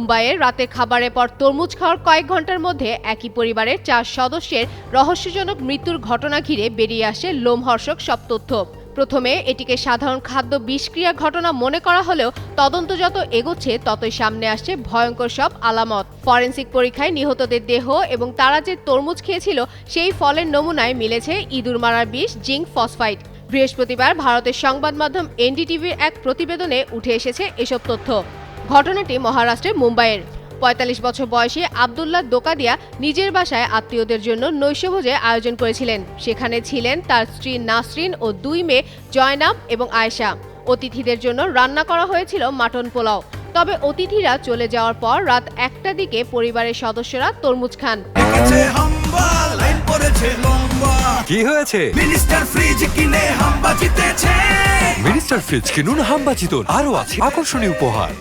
মুম্বাইয়ের রাতের খাবারের পর তরমুজ খাওয়ার কয়েক ঘন্টার মধ্যে একই পরিবারের 4 সদস্যের রহস্যজনক মৃত্যুর ঘটনা ঘিরে বেরিয়ে আসে লোমহর্ষক সব তথ্য। প্রথমে এটিকে সাধারণ খাদ্য বিষক্রিয়া ঘটনা মনে করা হলেও তদন্ত যত এগোচ্ছে ততই সামনে আসছে ভয়ঙ্কর সব আলামত। ফরেনসিক পরীক্ষায় নিহতদের দেহ এবং তারা যে তরমুজ খেয়েছিল সেই ফলের নমুনায় মিলেছে ইঁদুর মারার বিষ জিঙ্ক ফসফাইড। বৃহস্পতিবার ভারতের সংবাদ মাধ্যম এনডিটিভির এক প্রতিবেদনে উঠে এসেছে এসব তথ্য। ঘটনাটি মহারাষ্ট্রের মুম্বাইয়ের ৪৫ বছর বয়সী আব্দুল্লাহ দোকাদিয়া নিজের বাসায় আত্মীয়দের জন্য নৈশভোজের আয়োজন করেছিলেন। সেখানে ছিলেন তার স্ত্রী নাসরিন ও 2 মেয়ে জয়নাব এবং আয়েশা। অতিথিদের জন্য রান্না করা হয়েছিল মাটন পোলাও। তবে অতিথিরা চলে যাওয়ার পর রাত 1টার দিকে পরিবারের সদস্যরা তরমুজ খান। কি হয়েছে? মিনিস্টার ফ্রিজ কিনে হাম্বা জিতেছে। মিনিস্টার ফ্রিজ কিনুন, হাম্বা জিতুন, আরো আছে আকর্ষণীয় উপহার।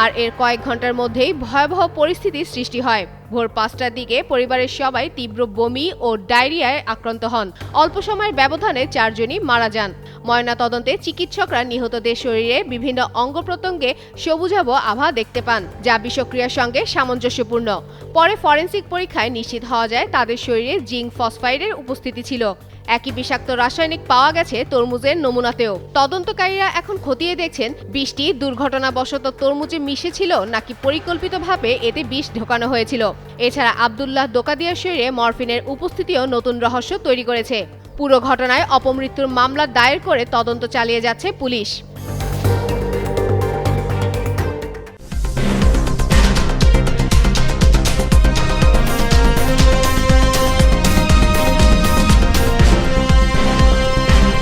আর এর কয়েক ঘন্টার মধ্যেই ভয়াবহ পরিস্থিতির সৃষ্টি হয়। ভোর 5টার দিকে পরিবারের সবাই তীব্র বমি ও ডায়রিয়ায় আক্রান্ত হন। অল্প সময়ের ব্যবধানে 4 জনই মারা যান। ময়নাতদন্তে চিকিৎসকরা নিহতদের শরীরে বিভিন্ন অঙ্গ প্রত্যঙ্গে সবুজাভ আভা দেখতে পান, যা বিষক্রিয়ার সঙ্গে সামঞ্জস্যপূর্ণ। পরে ফরেনসিক পরীক্ষায় নিশ্চিত হওয়া যায় তাদের শরীরে জিঙ্ক ফসফাইডের উপস্থিতি ছিল। একই বিষাক্ত রাসায়নিক পাওয়া গেছে তরমুজের নমুনাতেও। তদন্তকারীরা এখন খতিয়ে দেখছেন বিষটি দুর্ঘটনাবশত তরমুজে মিশেছিল নাকি পরিকল্পিতভাবে এতে বিষ ঢোকানো হয়েছিল। এছাড়া আব্দুল্লাহ দোকাদিয়ার শরীরে মরফিনের উপস্থিতিও নতুন রহস্য তৈরি করেছে। পুরো ঘটনায় অপমৃত্যুর মামলা দায়ের করে তদন্ত চালিয়ে যাচ্ছে পুলিশ।